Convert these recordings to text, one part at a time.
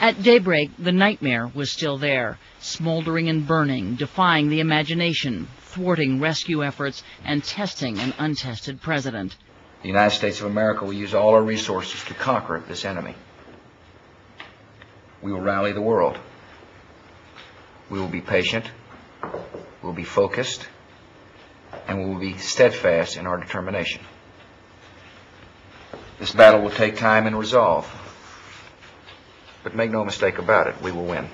At daybreak, the nightmare was still there, smoldering and burning, defying the imagination, thwarting rescue efforts, and testing an untested president. The United States of America will use all our resources to conquer this enemy. We will rally the world. We will be patient, we will be focused, and we will be steadfast in our determination. This battle will take time and resolve, but make no mistake about it, we will win.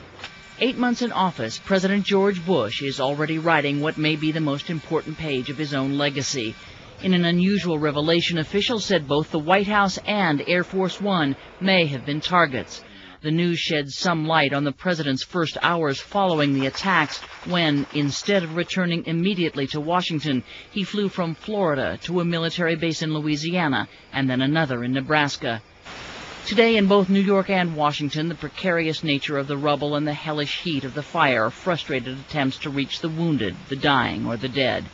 8 months in office, President George Bush is already writing what may be the most important page of his own legacy. In an unusual revelation, officials said both the White House and Air Force One may have been targets. The news sheds some light on the president's first hours following the attacks when, instead of returning immediately to Washington, he flew from Florida to a military base in Louisiana and then another in Nebraska. Today, in both New York and Washington, the precarious nature of the rubble and the hellish heat of the fire frustrated attempts to reach the wounded, the dying, or the dead.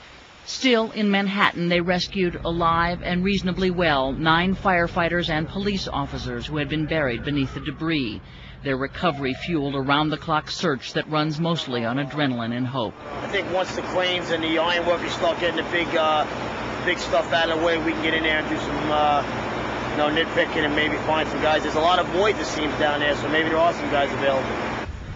Still, in Manhattan, they rescued alive and reasonably well 9 firefighters and police officers who had been buried beneath the debris. Their recovery fueled a round-the-clock search that runs mostly on adrenaline and hope. I think once the cranes and the ironworkers start getting the big stuff out of the way, we can get in there and do some nitpicking and maybe find some guys. There's a lot of voids, it seems, down there, so maybe there are some guys available.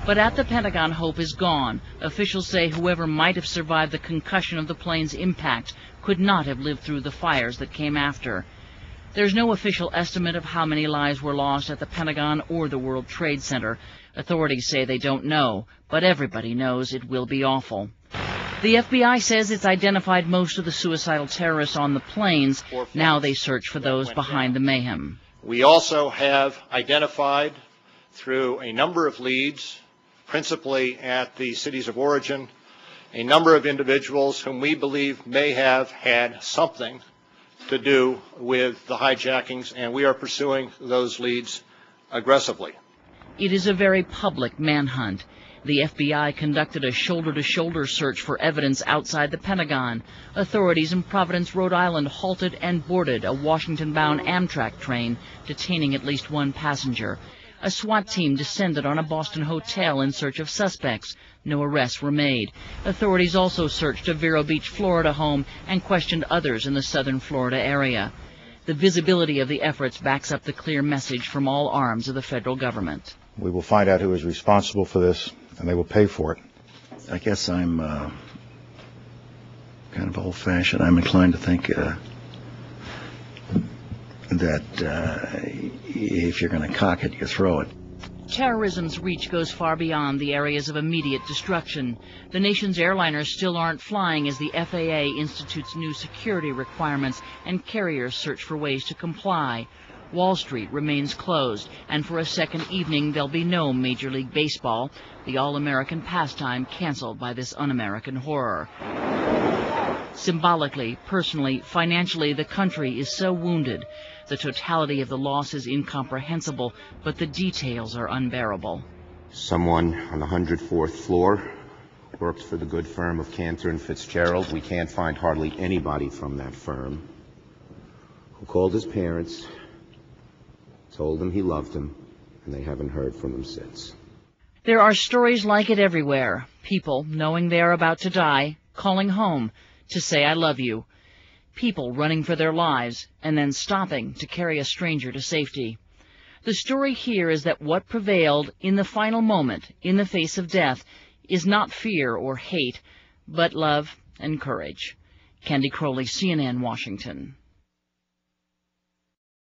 But at the Pentagon, hope is gone. Officials say whoever might have survived the concussion of the plane's impact could not have lived through the fires that came after. There's no official estimate of how many lives were lost at the Pentagon or the World Trade Center. Authorities say they don't know, but everybody knows it will be awful. The FBI says it's identified most of the suicidal terrorists on the planes. Now they search for those behind the mayhem. We also have identified through a number of leads, principally at the cities of origin, a number of individuals whom we believe may have had something to do with the hijackings, and we are pursuing those leads aggressively. It is a very public manhunt. The FBI conducted a shoulder-to-shoulder search for evidence outside the Pentagon. Authorities in Providence, Rhode Island halted and boarded a Washington-bound Amtrak train, detaining at least 1 passenger. A SWAT team descended on a Boston hotel in search of suspects. No arrests were made. Authorities also searched a Vero Beach, Florida home and questioned others in the southern Florida area. The visibility of the efforts backs up the clear message from all arms of the federal government. We will find out who is responsible for this, and they will pay for it. I guess I'm kind of old-fashioned. I'm inclined to think that if you're going to cock it, you throw it. Terrorism's reach goes far beyond the areas of immediate destruction. The nation's airliners still aren't flying as the FAA institutes new security requirements and carriers search for ways to comply. Wall Street remains closed, and for a second evening there'll be no Major League Baseball, the all-American pastime canceled by this un-American horror. Symbolically, personally, financially, the country is so wounded. The totality of the loss is incomprehensible, but the details are unbearable. Someone on the 104th floor works for the good firm of Cantor and Fitzgerald. We can't find hardly anybody from that firm who called his parents, told them he loved them, and they haven't heard from him since. There are stories like it everywhere. People, knowing they are about to die, calling home to say, "I love you." People running for their lives and then stopping to carry a stranger to safety. The story here is that what prevailed in the final moment, in the face of death, is not fear or hate, but love and courage. Candy Crowley, CNN, Washington.